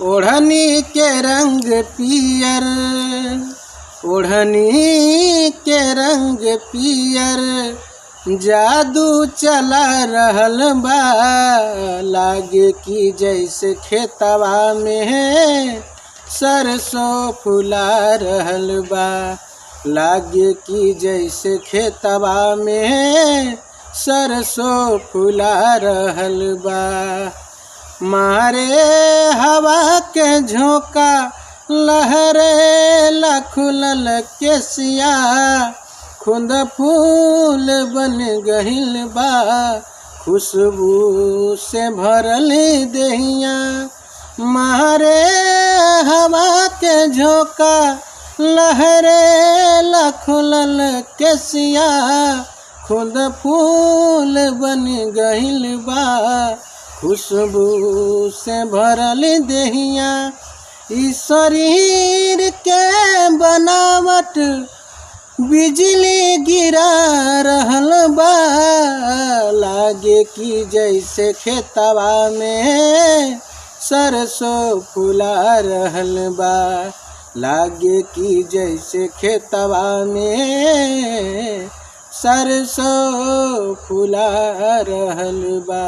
ओढ़नी के रंग पियर, ओढ़नी के रंग पियर, जादू चला रहल बा। लागे कि जैसे खेतवा में सरसों फुला रहल बा। लागे कि जैसे खेतवा में सरसों फुला रहल बा। मारे हवा के झोंका, लहरे ला खुलल केसिया, खुद फूल बन गहिल बा। खुशबू से भरल देहिया, मारे हवा के झोंका, लहरे ला खुलल केसिया, खुद फूल बन गहिल बा। खुशबू से भरल देहिया, इस शरीर के बनावट बिजली गिरा रहल बा। लागे कि जैसे खेतवा में सरसों फुला रहल बा। लागे कि जैसे खेतवा में सरसों फुला रहल बा।